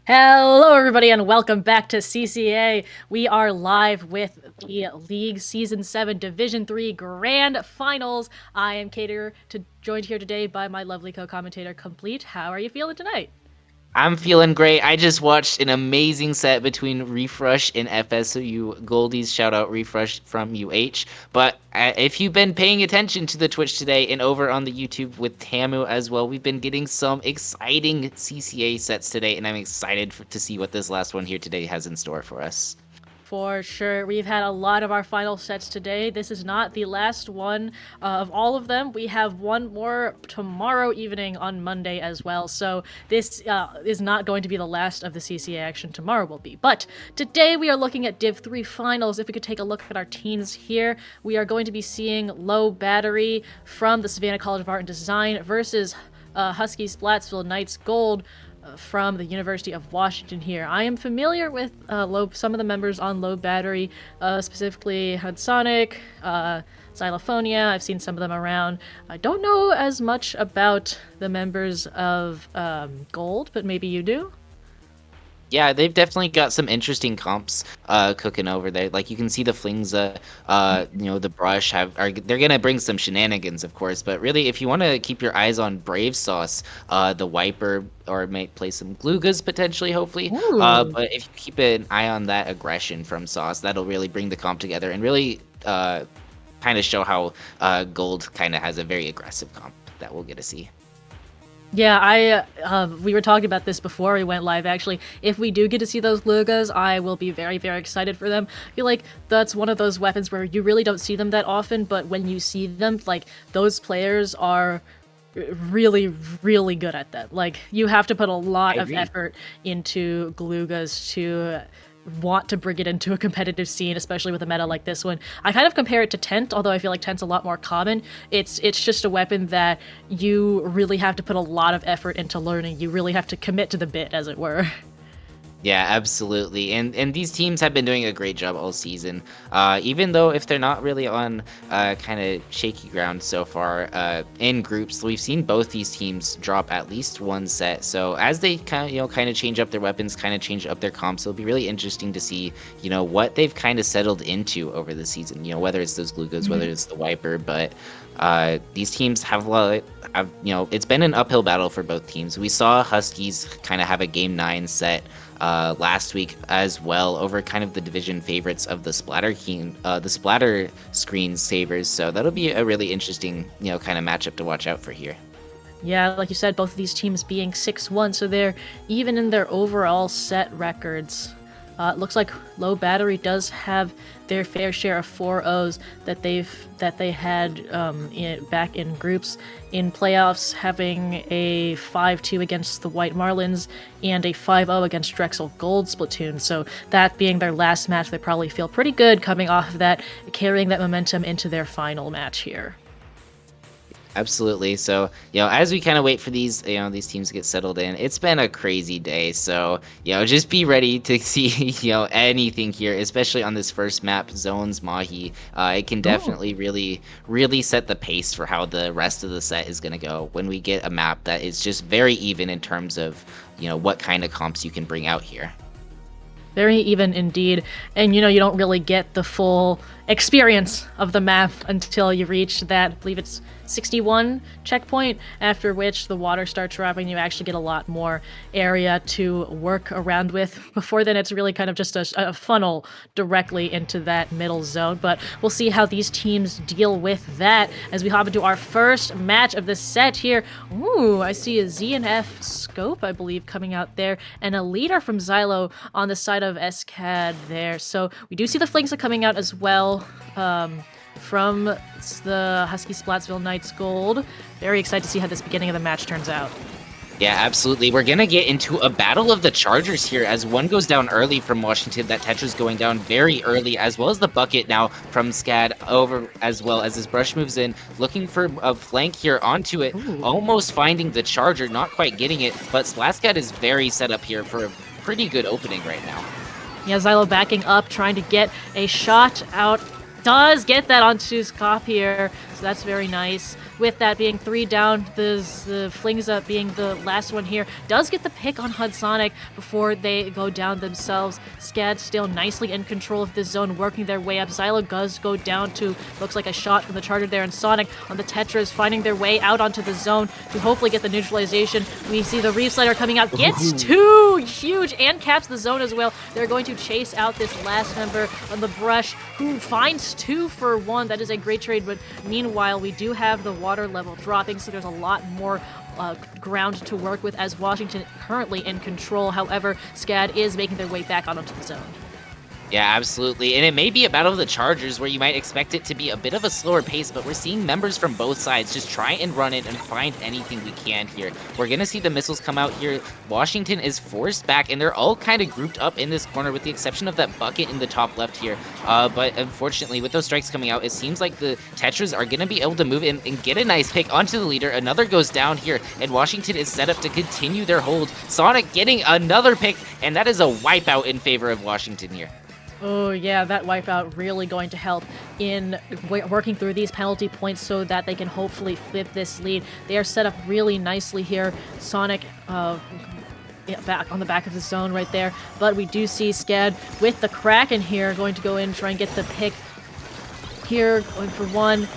Hello, everybody, and welcome back to CCA. We are live with the League Season 7 Division 3 Grand Finals. I am Chaedr, joined here today by my lovely co-commentator, Compleat. How are you feeling tonight? I'm feeling great. I just watched an amazing set between Refresh and FSU Goldies. Shout out Refresh from UH. But if you've been paying attention to the Twitch today and over on the YouTube with Tamu as well, we've been getting some exciting CCA sets today, and I'm excited to see what this last one here today has in store for us. For sure. We've had a lot of our final sets today. This is not the last one of all of them. We have one more tomorrow evening on Monday as well. So this is not going to be the last of the CCA action. Tomorrow will be. But today we are looking at Div 3 finals. If we could take a look at our teams here, we are going to be seeing Low Battery from the Savannah College of Art and Design versus Husky Splatsville Knights Gold from the University of Washington here. I am familiar with some of the members on Low Battery, specifically Hudsonic, Xylophonia. I've seen some of them around. I don't know as much about the members of Gold, but maybe you do? Yeah, they've definitely got some interesting comps cooking over there. Like you can see the flings, the brush they're gonna bring some shenanigans, of course. But really, if you want to keep your eyes on Brave Sauce, the Wiper, or might play some Glugas potentially, hopefully. Ooh. But if you keep an eye on that aggression from Sauce, that'll really bring the comp together and really kind of show how Gold kind of has a very aggressive comp that we'll get to see. Yeah, we were talking about this before we went live, actually. If we do get to see those Lugas, I will be very, very excited for them. I feel like that's one of those weapons where you really don't see them that often, but when you see them, like, those players are really, really good at that. Like, you have to put a I lot of agree. effort into Glugas to want to bring it into a competitive scene, especially with a meta like this one. I kind of compare it to Tent, although I feel like Tent's a lot more common. It's just a weapon that you really have to put a lot of effort into learning. You really have to commit to the bit, as it were. Yeah, absolutely. And these teams have been doing a great job all season. Even though if they're not really on kind of shaky ground so far in groups, we've seen both these teams drop at least one set. So as they kind of change up their weapons, kind of change up their comps, it'll be really interesting to see what they've kind of settled into over the season. Whether it's those Glugos, whether it's the Wiper, but these teams it's been an uphill battle for both teams. We saw Huskies kind of have a game 9 set last week as well over kind of the division favorites of the splatter screen savers. So that'll be a really interesting, kind of matchup to watch out for here. Yeah, like you said, both of these teams being 6-1, so they're even in their overall set records. It looks like Low Battery does have their fair share of 4-0s that they had back in groups in playoffs, having a 5-2 against the White Marlins and a 5-0 against Drexel Gold Splatoon. So that being their last match, they probably feel pretty good coming off of that, carrying that momentum into their final match here. Absolutely. So, as we kind of wait for these teams to get settled in, it's been a crazy day. So, just be ready to see, anything here, especially on this first map, Zones Mahi. It can Oh. definitely really, really set the pace for how the rest of the set is going to go when we get a map that is just very even in terms of, what kind of comps you can bring out here. Very even indeed. And you don't really get the full experience of the map until you reach that, I believe it's 61 checkpoint, after which the water starts dropping. You actually get a lot more area to work around with. Before then, it's really kind of just a funnel directly into that middle zone. But we'll see how these teams deal with that as we hop into our first match of the set here. Ooh, I see a Z and F scope, I believe, coming out there, and a leader from Xylo on the side of SCAD there. So we do see the flanks are coming out as well. From the Husky Splatsville Knights Gold. Very excited to see how this beginning of the match turns out. Yeah, absolutely. We're going to get into a battle of the Chargers here as one goes down early from Washington. That Tetra's going down very early, as well as the bucket now from Scad over as well as his brush moves in, looking for a flank here onto it, Ooh. almost finding the Charger, not quite getting it, but Splatscad is very set up here for a pretty good opening right now. Yeah, Xylo backing up, trying to get a shot out. Does get that onto his cop here. So that's very nice. With that being 3 down, the Flings Up being the last one here does get the pick on Hudsonic before they go down themselves. Scad still nicely in control of this zone, working their way up. Xylo does go down to, looks like a shot from the Chaedr there, and Sonic on the Tetras finding their way out onto the zone to hopefully get the neutralization. We see the Reef Slider coming out, gets 2 huge and caps the zone as well. They're going to chase out this last member on the Brush, who finds 2 for 1. That is a great trade, but meanwhile, we do have the water level dropping, so there's a lot more ground to work with as Washington currently in control. However, Scad is making their way back onto the zone. Yeah, absolutely. And it may be a battle of the Chargers where you might expect it to be a bit of a slower pace, but we're seeing members from both sides just try and run it and find anything we can here. We're going to see the missiles come out here. Washington is forced back, and they're all kind of grouped up in this corner with the exception of that bucket in the top left here. But unfortunately, with those strikes coming out, it seems like the Tetras are going to be able to move in and get a nice pick onto the leader. Another goes down here, and Washington is set up to continue their hold. Sonic getting another pick, and that is a wipeout in favor of Washington here. Oh yeah, that wipeout really going to help in working through these penalty points so that they can hopefully flip this lead. They are set up really nicely here. Sonic back on the back of the zone right there. But we do see Scad with the Kraken here going to go in and try and get the pick here, going for 1.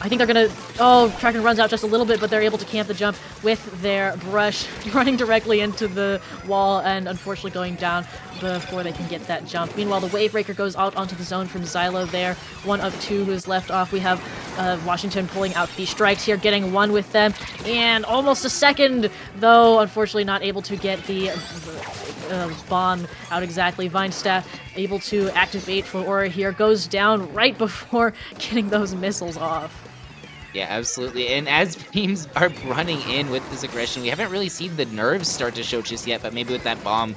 I think they're going to... Oh, Kraken runs out just a little bit, but they're able to camp the jump with their Brush, running directly into the wall and unfortunately going down before they can get that jump. Meanwhile, the Wavebreaker goes out onto the zone from Xylo there. 1 of 2 who is left off. We have Washington pulling out the strikes here, getting 1 with them, and almost a second, though unfortunately not able to get the bomb out exactly. Vinestaff able to activate for Aura here, goes down right before getting those missiles off. Yeah, absolutely. And as teams are running in with this aggression, we haven't really seen the nerves start to show just yet, but maybe with that bomb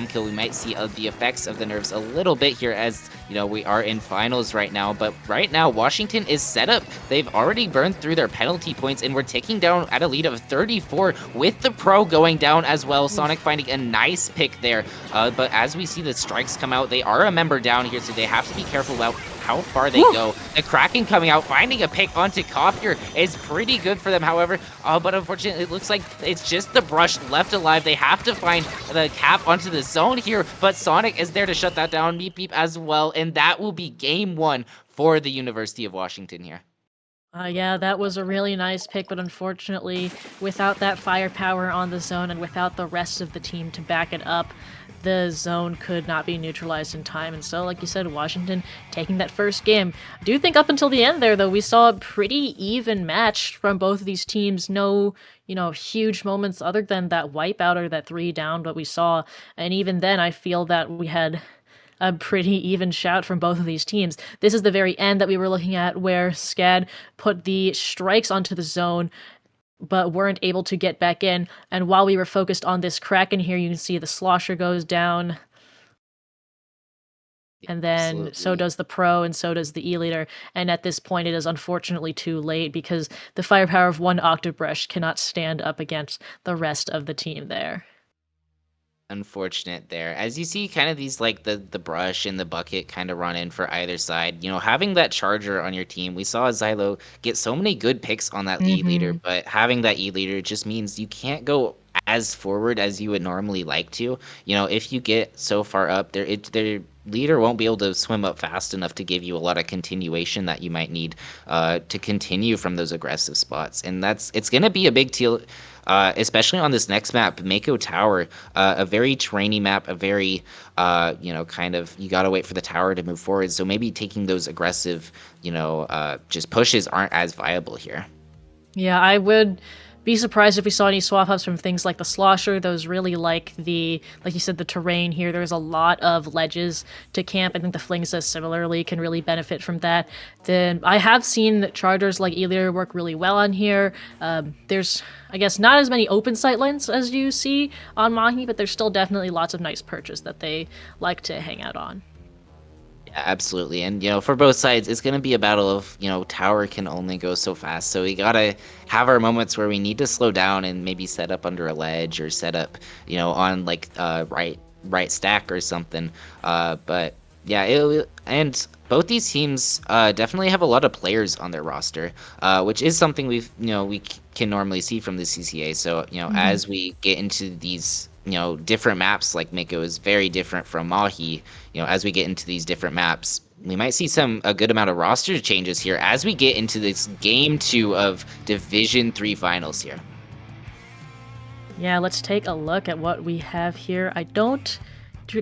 kill, we might see the effects of the nerves a little bit here as, you know, we are in finals right now. But right now, Washington is set up. They've already burned through their penalty points, and we're ticking down at a lead of 34 with the Pro going down as well. Sonic finding a nice pick there. But as we see the strikes come out, they are a member down here, so they have to be careful about how far they go. The Kraken coming out, finding a pick onto Copier is pretty good for them, however. But unfortunately, it looks like it's just the Brush left alive. They have to find the cap onto the zone here, but Sonic is there to shut that down. Meep Beep as well, and that will be game 1 for the University of Washington here. Yeah, that was a really nice pick, but unfortunately, without that firepower on the zone and without the rest of the team to back it up, the zone could not be neutralized in time. And so, like you said, Washington taking that first game. I do think up until the end there, though, we saw a pretty even match from both of these teams. No, huge moments other than that wipeout or that 3 down, but we saw. And even then, I feel that we had a pretty even shout from both of these teams. This is the very end that we were looking at where Scad put the strikes onto the zone but weren't able to get back in. And while we were focused on this Kraken here, you can see the Slosher goes down. And then Absolutely. so does the Pro and so does the E-Leader. And at this point, it is unfortunately too late because the firepower of one Octobrush cannot stand up against the rest of the team there. Unfortunate there. As you see kind of these like the Brush and the bucket kind of run in for either side, having that Charger on your team, we saw Xylo get so many good picks on that E-Leader, but having that E-Leader just means you can't go as forward as you would normally like to. If you get so far up, their leader won't be able to swim up fast enough to give you a lot of continuation that you might need to continue from those aggressive spots. And it's going to be a big deal, especially on this next map, Mako Tower, a very terrainy map, a very, kind of, you got to wait for the tower to move forward. So maybe taking those aggressive, just pushes aren't as viable here. Yeah, I would be surprised if we saw any swap ups from things like the Slosher. Those really like you said, the terrain here. There's a lot of ledges to camp. I think the Flingsa similarly can really benefit from that. Then I have seen Chargers like E-Leader work really well on here. There's, I guess, not as many open sight lines as you see on Mahi, but there's still definitely lots of nice perches that they like to hang out on. Yeah, absolutely. And, for both sides, it's going to be a battle of, tower can only go so fast. So we got to have our moments where we need to slow down and maybe set up under a ledge or set up, on like right stack or something. But Yeah, and both these teams definitely have a lot of players on their roster, which is something can normally see from the CCA. So Mhm. as we get into these different maps, like Miko is very different from Mahi. As we get into these different maps, we might see a good amount of roster changes here as we get into this game 2 of Division 3 finals here. Yeah, let's take a look at what we have here.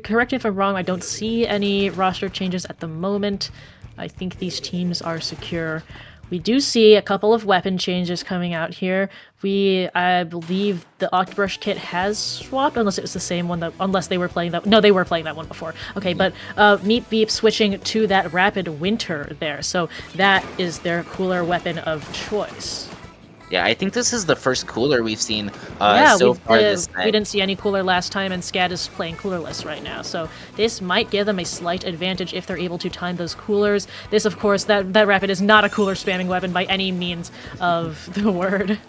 Correct me if I'm wrong, I don't see any roster changes at the moment. I think these teams are secure. We do see a couple of weapon changes coming out here. I believe the Octobrush kit has swapped, unless it was the same one unless they were playing that. No, they were playing that one before. Okay, but Meat Beep switching to that Rapid Winter there. So that is their cooler weapon of choice. Yeah, I think this is the first cooler we've seen Yeah, so far this we set. didn't see any cooler last time, and Scad is playing coolerless right now. So this might give them a slight advantage if they're able to time those coolers. This, of course, that Rapid is not a cooler spamming weapon by any means of the word.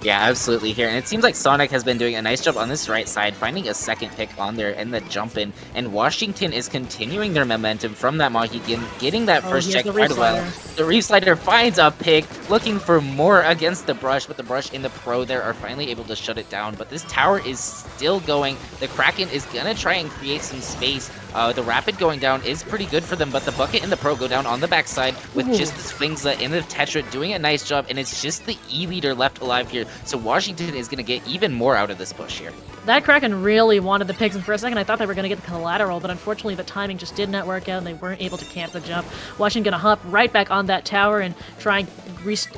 Yeah, absolutely here. And it seems like Sonic has been doing a nice job on this right side, finding a second pick on there and the jump in. And Washington is continuing their momentum from that Mohican, getting that Oh, first he has check the quite a while. Slider. The Reef Slider finds a pick, looking for more against the Brush, but the Brush in the Pro there are finally able to shut it down. But this tower is still going. The Kraken is going to try and create some space. The Rapid going down is pretty good for them, but the Bucket and the Pro go down on the backside with Ooh. just the Sphinxa and the Tetra doing a nice job, and it's just the E-leader left alive here. So Washington is going to get even more out of this push here. That Kraken really wanted the picks, and for a second I thought they were going to get the collateral, but unfortunately the timing just did not work out, and they weren't able to camp the jump. Washington going to hop right back on that tower and try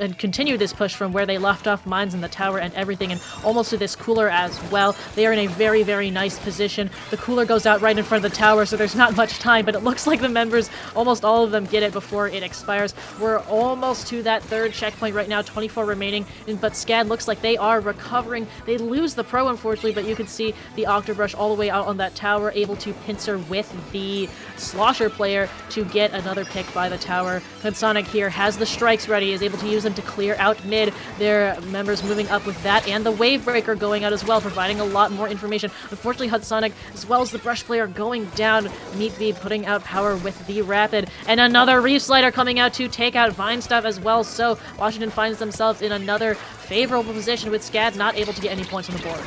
and continue this push from where they left off, mines in the tower and everything, and almost to this cooler as well. They are in a very, very nice position. The cooler goes out right in front of the tower, so there's not much time, but it looks like the members, almost all of them, get it before it expires. We're almost to that third checkpoint right now, 24 remaining, but Scad looks like they are recovering. They lose the Pro, unfortunately, but you can see the Octobrush all the way out on that tower, able to pincer with the Slosher player to get another pick by the tower. Sonic here has the strikes ready, is able to use them to clear out mid. Their members moving up with that, and the Wavebreaker going out as well, providing a lot more information. Unfortunately, Sonic, as well as the Brush player, going down. Meat Bee putting out power with the Rapid, and another Reef Slider coming out to take out Vine Stuff as well. So Washington finds themselves in another favorable position with Scad not able to get any points on the board.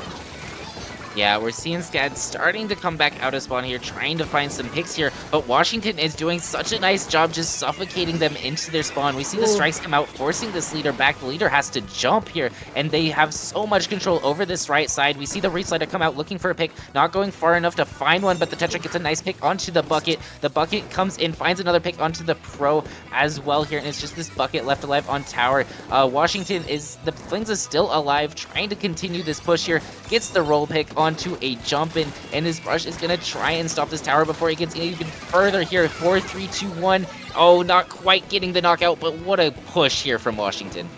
Yeah, we're seeing Scad starting to come back out of spawn here, trying to find some picks here, but Washington is doing such a nice job just suffocating them into their spawn. We see the strikes come out, forcing this leader back. The leader has to jump here, and they have so much control over this right side. We see the Reef Slider come out looking for a pick, not going far enough to find one, but the Tetra gets a nice pick onto the Bucket. The Bucket comes in, finds another pick onto the Pro as well here, and it's just this Bucket left alive on tower. Washington the Flings is still alive, trying to continue this push here, gets the roll pick onto a jump in, and his Brush is going to try and stop this tower before he gets even further here. 4, 3, 2, 1. Oh, not quite getting the knockout, but what a push here from Washington.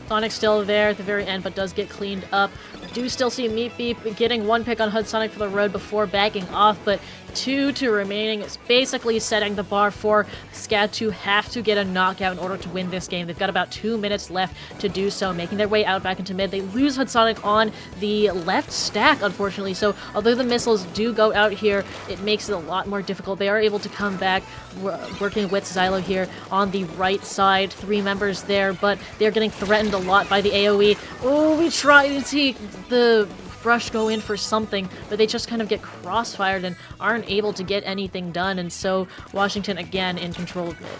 Sonic's still there at the very end, but does get cleaned up. Do still see Meat Beep getting one pick on Sonic for the road before backing off, but 2 remaining is basically setting the bar for Scad to have to get a knockout in order to win this game. They've got about 2 minutes left to do so, making their way out back into mid. They lose Sonic on the left stack, unfortunately, so although the missiles do go out here, it makes it a lot more difficult. They are able to come back, working with Xylo here on the right side. 3 members there, but they're getting threatened a lot by the AoE. Oh, we try to see the Brush go in for something, but they just kind of get crossfired and aren't able to get anything done, and so Washington again in control of mid.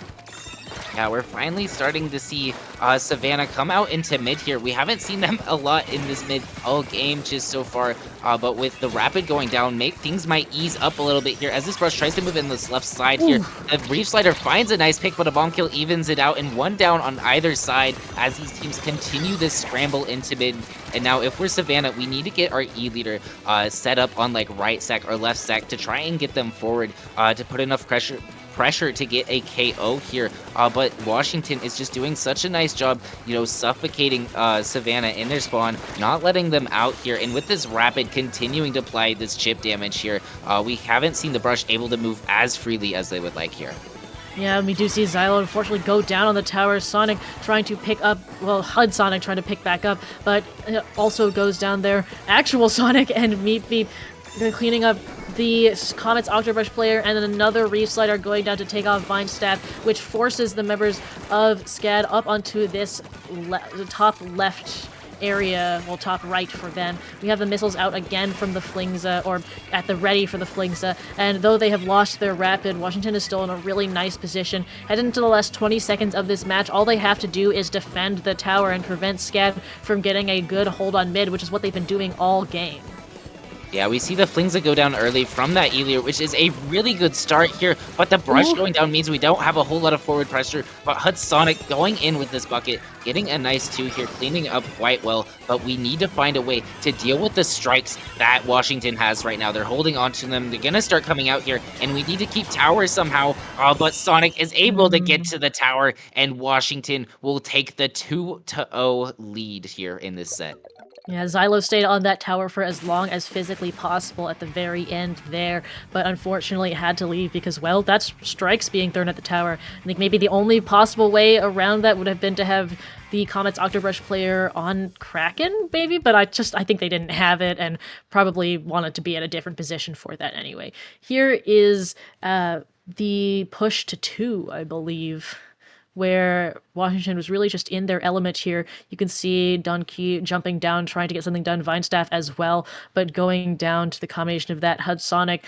Yeah, we're finally starting to see Savannah come out into mid here. We haven't seen them a lot in this mid all game just so far, but with the Rapid going down, things might ease up a little bit here as this Brush tries to move in this left side here. The Reef Slider finds a nice pick, but a bomb kill evens it out, and 1 down on either side as these teams continue this scramble into mid. And now if we're Savannah, we need to get our E-leader set up on like right stack or left stack to try and get them forward to put enough pressure to get a KO here, but Washington is just doing such a nice job, suffocating Savannah in their spawn, not letting them out here, and with this Rapid continuing to apply this chip damage here, we haven't seen the Brush able to move as freely as they would like here. Yeah, we do see Xylo unfortunately go down on the tower. Sonic trying to pick up, well, HUD Sonic trying to pick back up, but it also goes down there. Actual Sonic and Meat Beep cleaning up the Comet's Octobrush player and then another Reefslide are going down to take off Vine Staff, which forces the members of SCAD up onto this the top left area, well, top right for them. We have the missiles out again from the Flingza, or at the ready for the Flingza, and though they have lost their rapid, Washington is still in a really nice position. Heading into the last 20 seconds of this match, all they have to do is defend the tower and prevent SCAD from getting a good hold on mid, which is what they've been doing all game. Yeah, we see the Flingza go down early from that Elior, which is a really good start here, but the brush going down means we don't have a whole lot of forward pressure, but Hudsonic going in with this bucket, getting a nice 2 here, cleaning up quite well, but we need to find a way to deal with the strikes that Washington has right now. They're holding on to them, they're gonna start coming out here, and we need to keep tower somehow, but Sonic is able to get to the tower, and Washington will take the 2-0 lead here in this set. Yeah, Xylo stayed on that tower for as long as physically possible at the very end there, but unfortunately had to leave because, well, that's strikes being thrown at the tower. I think maybe the only possible way around that would have been to have the Comet's Octobrush player on Kraken, maybe, but I think they didn't have it and probably wanted to be at a different position for that anyway. Here is the push to 2, I believe, where Washington was really just in their element here. You can see Dunkey jumping down, trying to get something done, Vinestaff as well, but going down to the combination of that, Hudsonic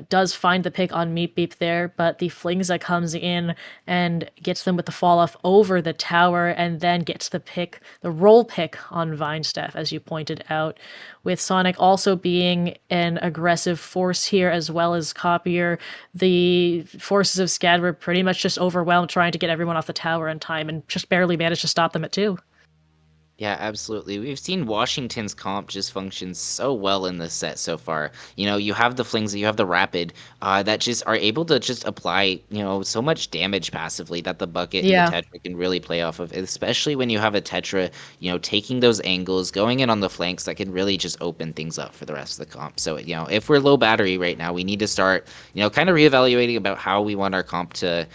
does find the pick on Meep Beep there, but the Flingza comes in and gets them with the fall off over the tower, and then gets the pick, the roll pick on Vinestaff, as you pointed out, with Sonic also being an aggressive force here, as well as Copier. The forces of SCAD were pretty much just overwhelmed trying to get everyone off the tower in time, and just barely managed to stop them at 2. Yeah, absolutely. We've seen Washington's comp just function so well in this set so far. You know, you have the Flings, you have the Rapid, that just are able to just apply, so much damage passively that the Bucket and the Yeah. Tetra can really play off of, especially when you have a Tetra, taking those angles, going in on the flanks that can really just open things up for the rest of the comp. So, if we're low battery right now, we need to start, kind of reevaluating about how we want our comp to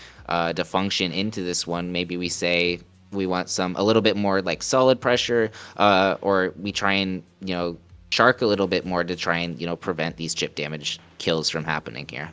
function into this one. Maybe we say, we want a little bit more like solid pressure, or we try and shark a little bit more to try and prevent these chip damage kills from happening here.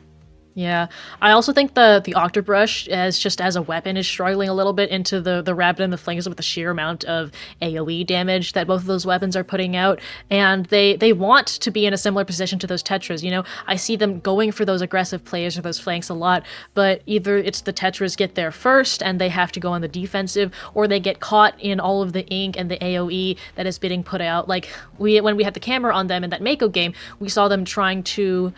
Yeah, I also think the Octobrush, as a weapon, is struggling a little bit into the Rabbit and the Flings with the sheer amount of AoE damage that both of those weapons are putting out, and they want to be in a similar position to those Tetras. I see them going for those aggressive plays or those flanks a lot, but either it's the Tetras get there first and they have to go on the defensive, or they get caught in all of the ink and the AoE that is being put out. Like when we had the camera on them in that Mako game, we saw them trying to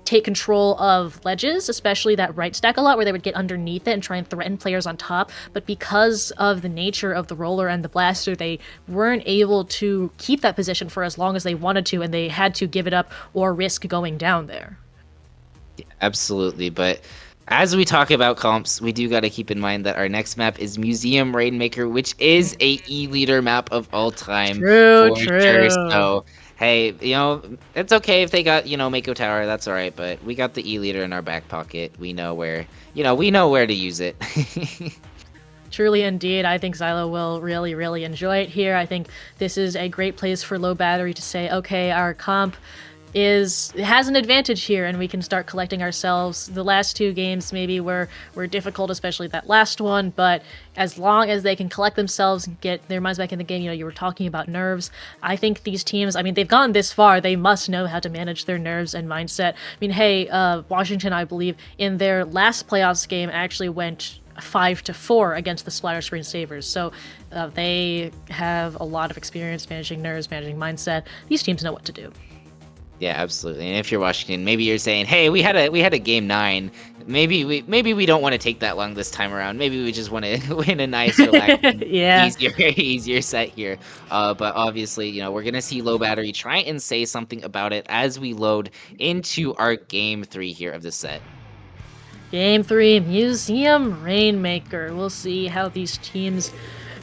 take control of ledges, especially that right stack a lot, where they would get underneath it and try and threaten players on top. But because of the nature of the roller and the blaster, they weren't able to keep that position for as long as they wanted to, and they had to give it up or risk going down there. Yeah, absolutely, but as we talk about comps, we do got to keep in mind that our next map is Museum Rainmaker, which is a E-leader map of all time. True, For sure. true. So, hey, it's okay if they got, Mako Tower, that's all right, but we got the E-leader in our back pocket. We know where to use it. Truly indeed. I think Xylo will really, really enjoy it here. I think this is a great place for low battery to say, okay, our comp has an advantage here, and we can start collecting ourselves. The last 2 games maybe were difficult, especially that last one, but as long as they can collect themselves and get their minds back in the game, you were talking about nerves. I think these teams, they've gone this far, they must know how to manage their nerves and mindset. Hey, Washington, I believe, in their last playoffs game actually went 5-4 against the Splatter Screen Savers. So they have a lot of experience managing nerves, managing mindset. These teams know what to do. Yeah, absolutely. And if you're Washington, maybe you're saying, "Hey, we had a game 9. Maybe we don't want to take that long this time around. Maybe we just want to win a nice, relaxing, Yeah. easier set here." But obviously, we're gonna see low battery try and say something about it as we load into our game 3 here of the set. Game 3, Museum Rainmaker. We'll see how these teams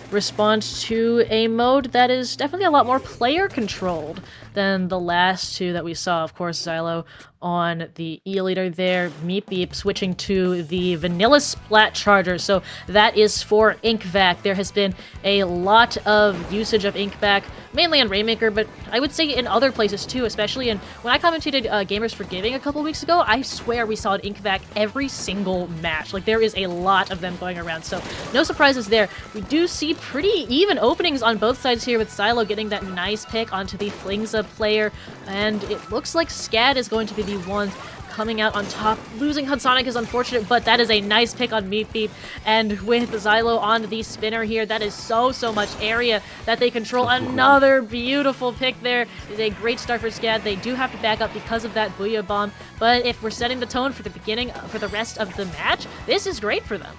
respond to a mode that is definitely a lot more player controlled. than the last two that we saw. Of course, Xylo on the E-Leader there, Meep Beep switching to the Vanilla Splat Charger. So that is for Inkvac. There has been a lot of usage of Inkvac, mainly in Rainmaker, but I would say in other places too, especially in when I commentated Gamers for Giving a couple weeks ago. I swear we saw an Inkvac every single match. Like, there is a lot of them going around, so no surprises there. We do see pretty even openings on both sides here, with Xylo getting that nice pick onto the Flingza player, and it looks like Scad is going to be the one coming out on top. Losing Hudsonic is unfortunate, but that is a nice pick on Meep Beep. And with Xylo on the spinner here, that is so much area that they control. Another beautiful pick there. It is a great start for Scad. They do have to back up because of that Booyah Bomb, but if we're setting the tone for the beginning, for the rest of the match, this is great for them.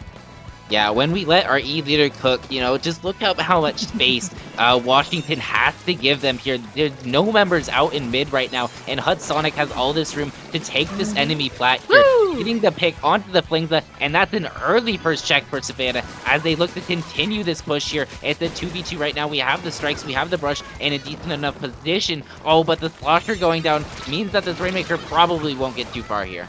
Yeah, when we let our E-Leader cook, just look up how much space Washington has to give them here. There's no members out in mid right now, and Hudsonic has all this room to take this enemy flat here, getting the pick onto the Flingza, and that's an early first check for Savannah as they look to continue this push here. It's a 2v2 right now. We have the strikes, we have the brush, in a decent enough position. Oh, but the slosher going down means that this Rainmaker probably won't get too far here.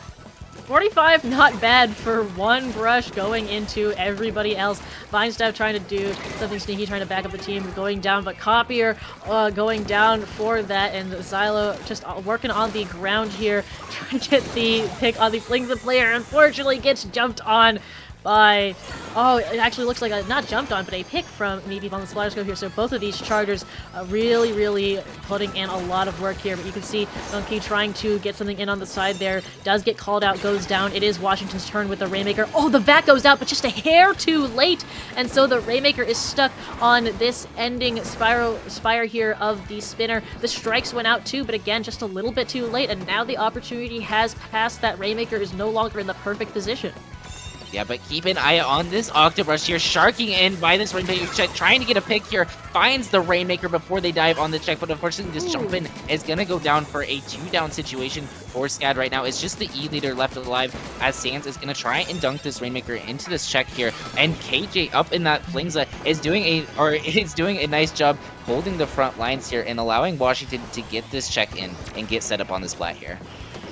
45, not bad for one brush going into everybody else. Vinestaff trying to do something sneaky, trying to back up the team, going down, but Copier going down for that, and Xylo just working on the ground here, trying to get the pick on the Flingza player. Unfortunately, gets jumped on by, it actually looks like not jumped on, but a pick from Meep on the Splatterscope here. So both of these Chargers really putting in a lot of work here. But you can see Donkey trying to get something in on the side there. Does get called out, goes down. It is Washington's turn with the Rainmaker. Oh, the Vac goes out, but just a hair too late. And so the Rainmaker is stuck on this ending spire here of the spinner. The strikes went out too, but again, just a little bit too late. And now the opportunity has passed. That Rainmaker is no longer in the perfect position. Yeah, but keep an eye on this Octobrush here, sharking in by this Rainmaker check, trying to get a pick here, finds the Rainmaker before they dive on the check, but unfortunately this jump in is going to go down for a 2-down situation for Scad right now. It's just the E-Leader left alive as Sans is going to try and dunk this Rainmaker into this check here, and KJ up in that Flingza is doing a nice job holding the front lines here and allowing Washington to get this check in and get set up on this flat here.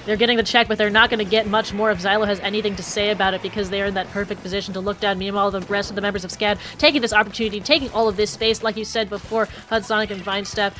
They're getting the check, but they're not going to get much more if Xylo has anything to say about it, because they're in that perfect position to look down. Meanwhile, the rest of the members of SCAD taking this opportunity, taking all of this space, like you said before, Hudsonic and Vinestaff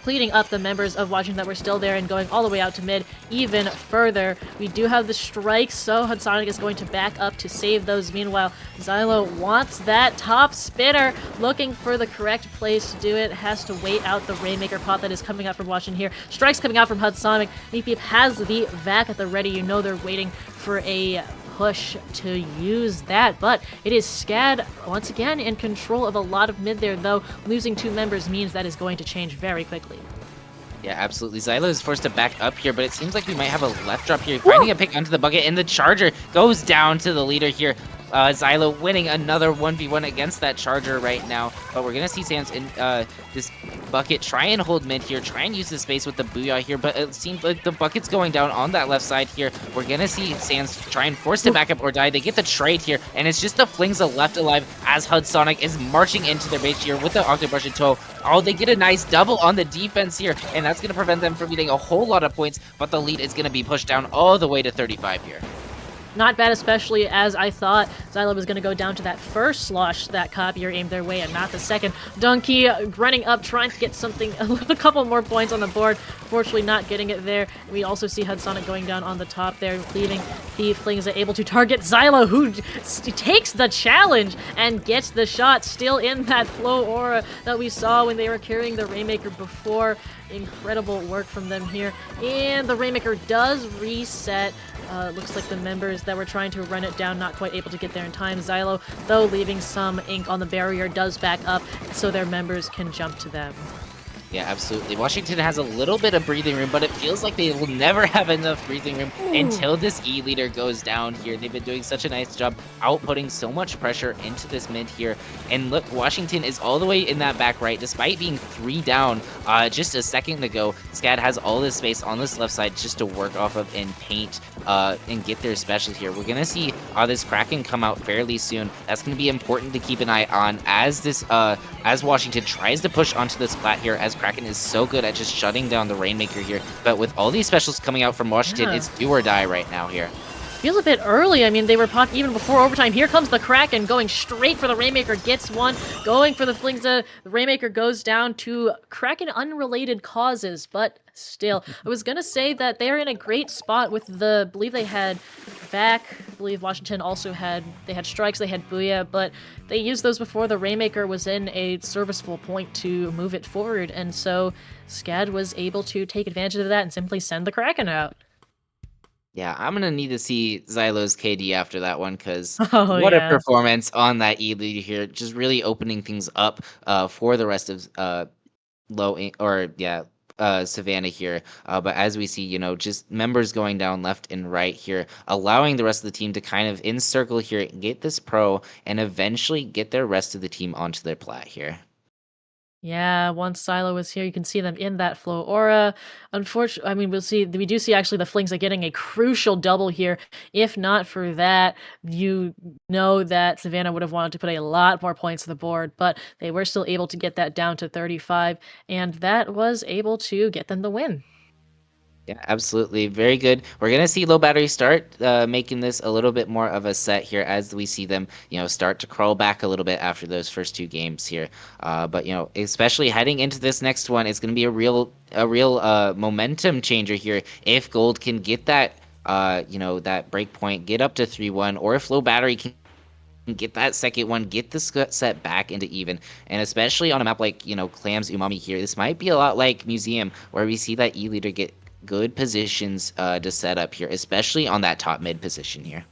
cleaning up the members of Washington that were still there and going all the way out to mid even further. We do have the strikes, so Hudsonic is going to back up to save those. Meanwhile, Xylo wants that top spinner, looking for the correct place to do it. Has to wait out the Rainmaker pot that is coming out from Washington here. Strikes coming out from Hudsonic. Meep Beep has the Vac at the ready. You know they're waiting for a push to use that, but it is SCAD once again in control of a lot of mid there, though losing 2 members means that is going to change very quickly. Yeah, absolutely. Xylo is forced to back up here, but it seems like we might have a left drop here. Finding a pick onto the bucket, and the Charger goes down to the leader here. Xylo winning another 1v1 against that Charger right now, but we're going to see Sans in this bucket try and hold mid here, try and use the space with the Booyah here, but it seems like the bucket's going down on that left side here. We're going to see Sans try and force to back up or die. They get the trade here, and it's just the Flingza left alive as Hudsonic is marching into their base here with the Octobrush in tow. Oh, they get a nice double on the defense here, and that's going to prevent them from getting a whole lot of points, but the lead is going to be pushed down all the way to 35 here. Not bad, especially as I thought Xylo was going to go down to that first slosh that Copier aimed their way and not the second. Donkey running up, trying to get something, a couple more points on the board. Fortunately, not getting it there. We also see Hudsonic going down on the top there, leaving the Flingza able to target Xylo, who takes the challenge and gets the shot, still in that flow aura that we saw when they were carrying the Rainmaker before. Incredible work from them here. And the Rainmaker does reset. Looks like the members that were trying to run it down not quite able to get there in time. Xylo, though, leaving some ink on the barrier, does back up so their members can jump to them. Yeah, absolutely. Washington has a little bit of breathing room, but it feels like they will never have enough breathing room until this E-Leader goes down here. They've been doing such a nice job outputting so much pressure into this mid here. And look, Washington is all the way in that back right, despite being 3 down just a second ago. SCAD has all this space on this left side just to work off of and paint and get their specials here. We're going to see this Kraken come out fairly soon. That's going to be important to keep an eye on as this as Washington tries to push onto this flat here, as Kraken is so good at just shutting down the Rainmaker here. But with all these specials coming out from Washington, Yeah. it's do or die right now here. Feels a bit early. I mean, they were popped even before overtime. Here comes the Kraken going straight for the Rainmaker, gets one, going for the Flingza. The Rainmaker goes down to Kraken unrelated causes, but still. I was gonna say that they're in a great spot with I believe they had Vac, I believe Washington also they had Strikes, they had Booyah, but they used those before the Rainmaker was in a serviceable point to move it forward, and so Scad was able to take advantage of that and simply send the Kraken out. Yeah, I'm gonna need to see Xylo's KD after that one because Oh, what a yeah. performance on that E lead here, just really opening things up for the rest of Savannah here. But as we see, just members going down left and right here, allowing the rest of the team to kind of encircle here, get this pro, and eventually get their rest of the team onto their plat here. Yeah, once Silo is here, you can see them in that flow aura. Unfortunately, I mean, we do see actually the Flings are getting a crucial double here. If not for that, you know that Savannah would have wanted to put a lot more points on the board, but they were still able to get that down to 35, and that was able to get them the win. Yeah, absolutely. Very good. We're going to see low battery start making this a little bit more of a set here as we see them, start to crawl back a little bit after those first two games here. But, especially heading into this next one, it's going to be a real momentum changer here. If Gold can get that, that break point, get up to 3-1, or if low battery can get that second one, get the set back into even. And especially on a map like, Clams Umami here, this might be a lot like Museum, where we see that E-leader get good positions to set up here, especially on that top mid position here.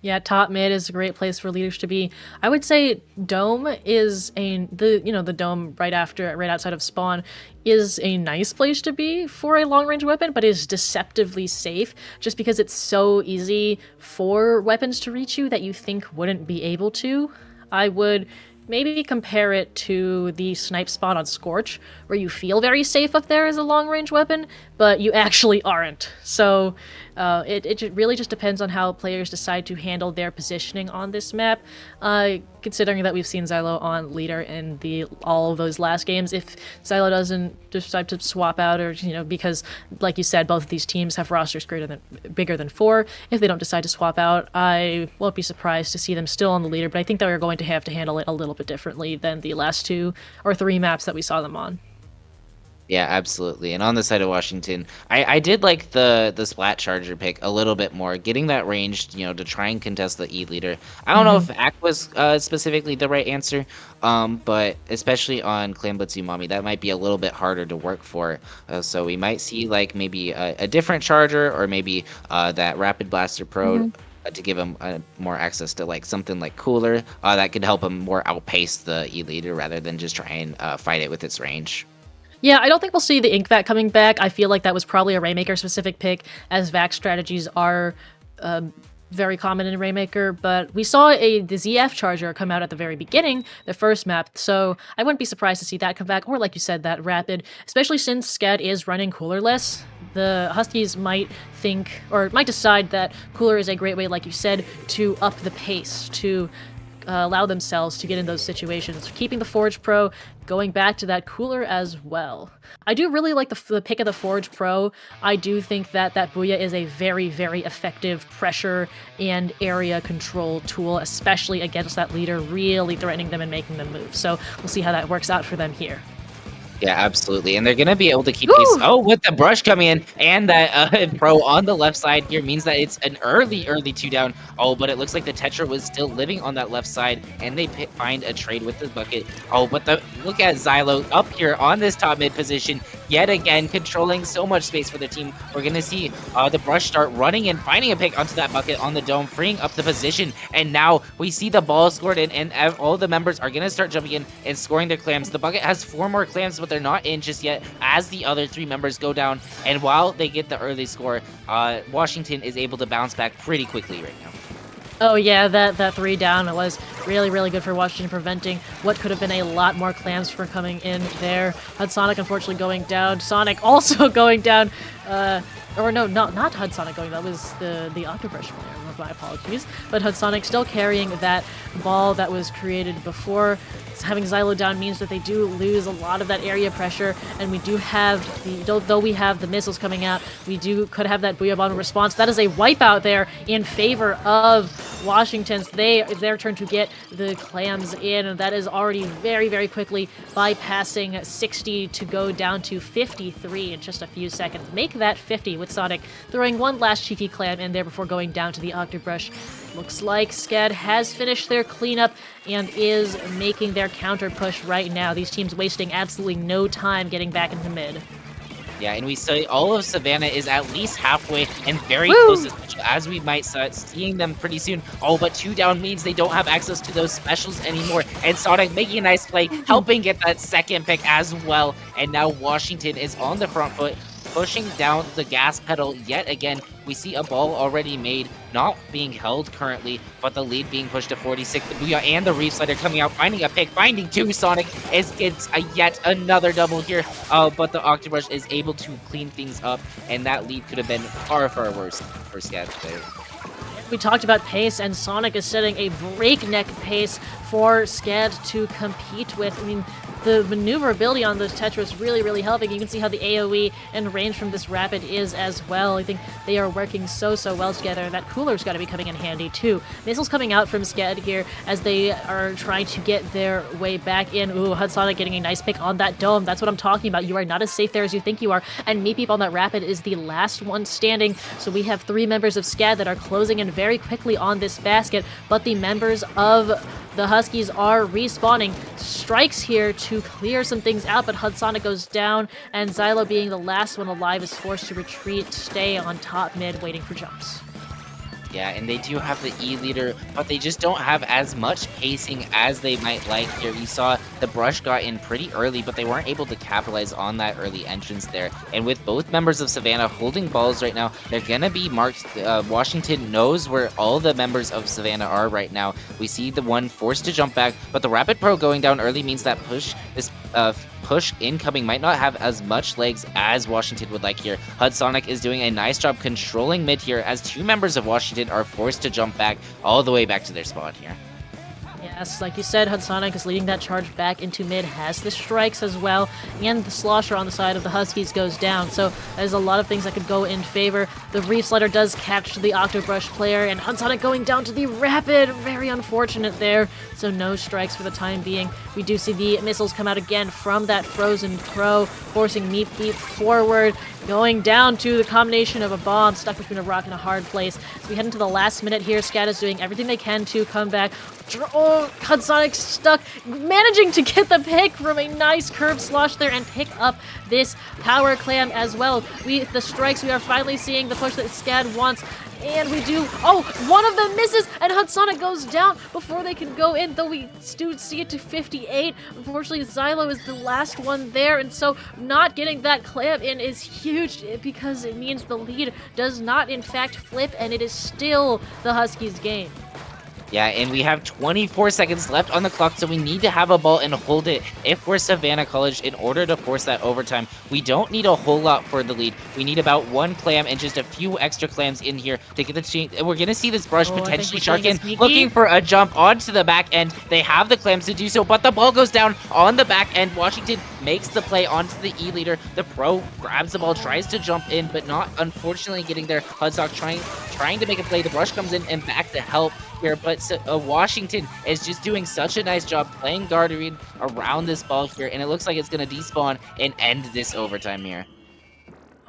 Yeah, top mid is a great place for leaders to be. I would say dome is the dome right outside of spawn is a nice place to be for a long range weapon, but is deceptively safe just because it's so easy for weapons to reach you that you think wouldn't be able to. I would maybe compare it to the snipe spot on Scorch, where you feel very safe up there as a long-range weapon, but you actually aren't. So it really just depends on how players decide to handle their positioning on this map. Considering that we've seen Xylo on leader in all of those last games, if Xylo doesn't decide to swap out, or because like you said, both of these teams have rosters bigger than 4. If they don't decide to swap out, I won't be surprised to see them still on the leader. But I think they're going to have to handle it a little bit differently than the last 2 or 3 maps that we saw them on. Yeah, absolutely. And on the side of Washington, I did like the Splat Charger pick a little bit more, getting that range, to try and contest the E leader. I don't know if Ack was specifically the right answer, but especially on Clan Blitz Umami, that might be a little bit harder to work for. So we might see like maybe a different Charger, or maybe that Rapid Blaster Pro. To give him more access to like something like Cooler that could help him more outpace the E leader rather than just try and fight it with its range. Yeah, I don't think we'll see the Ink Vac coming back. I feel like that was probably a Rainmaker specific pick, as Vac strategies are very common in Rainmaker, but we saw the ZF Charger come out at the very beginning, the first map, so I wouldn't be surprised to see that come back, or like you said, that Rapid, especially since Scad is running Coolerless. The Huskies might decide that Cooler is a great way, like you said, to up the pace, to allow themselves to get in those situations. Keeping the Forge Pro, going back to that Cooler as well. I do really like the pick of the Forge Pro. I do think that Booyah is a very, very effective pressure and area control tool, especially against that leader, really threatening them and making them move. So we'll see how that works out for them here. Yeah, absolutely. And they're going to be able to keep these. Oh, with the brush coming in and that pro on the left side here means that it's an early 2 down. Oh, but it looks like the Tetra was still living on that left side, and they find a trade with the bucket. Oh, but look at Xylo up here on this top mid position, yet again, controlling so much space for the team. We're going to see the brush start running and finding a pick onto that bucket on the dome, freeing up the position. And now we see the ball scored in, and all the members are going to start jumping in and scoring their clams. The bucket has 4 more clams, but they're not in just yet as the other 3 members go down. And while they get the early score, Washington is able to bounce back pretty quickly right now. Oh yeah, that 3 down, it was really, really good for Washington, preventing what could have been a lot more clams from coming in there. Hudsonic unfortunately going down. Sonic also going down. Or no, not Hudsonic going down. That was the Octobrush player. My apologies. But Hudsonic still carrying that ball that was created before. having Xylo down means that they do lose a lot of that area pressure, and we do have though we have the missiles coming out, we could have that Booyah Bomb response. That is a wipeout there in favor of Washington's. It's their turn to get the clams in, and that is already very, very quickly bypassing 60 to go down to 53 in just a few seconds. Make that 50 with Sonic throwing one last cheeky clam in there before going down to the Octobrush. Looks like Scad has finished their cleanup and is making their counter push right now. These teams wasting absolutely no time getting back into mid. Yeah, and we say all of Savannah is at least halfway and very Woo! close to special, as we might start seeing them pretty soon. Oh, but 2 down means they don't have access to those specials anymore. And Sonic making a nice play, helping get that second pick as well. And now Washington is on the front foot, pushing down the gas pedal yet again. We see a ball already made, not being held currently, but the lead being pushed to 46. The Booyah and the Reef Slider coming out, finding a pick, finding 2. Sonic gets yet another double here, but the Octobrush is able to clean things up, and that lead could have been far, far worse for Scad today. We talked about pace, and Sonic is setting a breakneck pace for Scad to compete with. I mean, the maneuverability on those Tetris really, really helping. You can see how the AoE and range from this Rapid is as well. I think they are working so well together, and that Cooler's got to be coming in handy too. Missiles coming out from Scad here as they are trying to get their way back in. Ooh, Sonic getting a nice pick on that dome. That's what I'm talking about. You are not as safe there as you think you are, and Meep on that Rapid is the last one standing. So we have 3 members of Scad that are closing in very quickly on this basket, but the members of the Huskies are respawning. Strikes here to clear some things out, but Sonic goes down, and Xylo, being the last one alive, is forced to retreat, stay on top mid, waiting for jumps. Yeah, and they do have the E-leader, but they just don't have as much pacing as they might like here. You saw the Brush got in pretty early, but they weren't able to capitalize on that early entrance there. And with both members of Savannah holding balls right now, they're going to be marked. Washington knows where all the members of Savannah are right now. We see the one forced to jump back, but the Rapid Pro going down early means that push incoming might not have as much legs as Washington would like here. Sonic is doing a nice job controlling mid here as 2 members of Washington are forced to jump back all the way back to their spot here. Yes, like you said, Sonic is leading that charge back into mid, has the strikes as well, and the slosher on the side of the Huskies goes down. So there's a lot of things that could go in favor. The Reef Slider does catch the Octobrush player, and Sonic going down to the Rapid. Very unfortunate there. So no strikes for the time being. We do see the missiles come out again from that Frozen Pro, forcing Meep forward, going down to the combination of a bomb stuck between a rock and a hard place. So we head into the last minute here. Scad is doing everything they can to come back. Oh, Sonic stuck, managing to get the pick from a nice curved slosh there and pick up this power clam as well. The strikes, we are finally seeing the push that Scad wants. And we do, one of them misses, and Sonic goes down before they can go in, though we do see it to 58. Unfortunately, Xylo is the last one there, and so not getting that clamp in is huge because it means the lead does not, in fact, flip, and it is still the Huskies' game. Yeah, and we have 24 seconds left on the clock, so we need to have a ball and hold it if we're Savannah College in order to force that overtime. We don't need a whole lot for the lead. We need about 1 clam and just a few extra clams in here to get the chance. And we're going to see this Brush potentially shark in, looking for a jump onto the back end. They have the clams to do so, but the ball goes down on the back end. Washington makes the play onto the E-leader. The Pro grabs the ball, tries to jump in, but not unfortunately getting there. Hudsock trying to make a play. The Brush comes in and back to help here, but Washington is just doing such a nice job playing guardian around this ball here, and it looks like it's going to despawn and end this overtime here.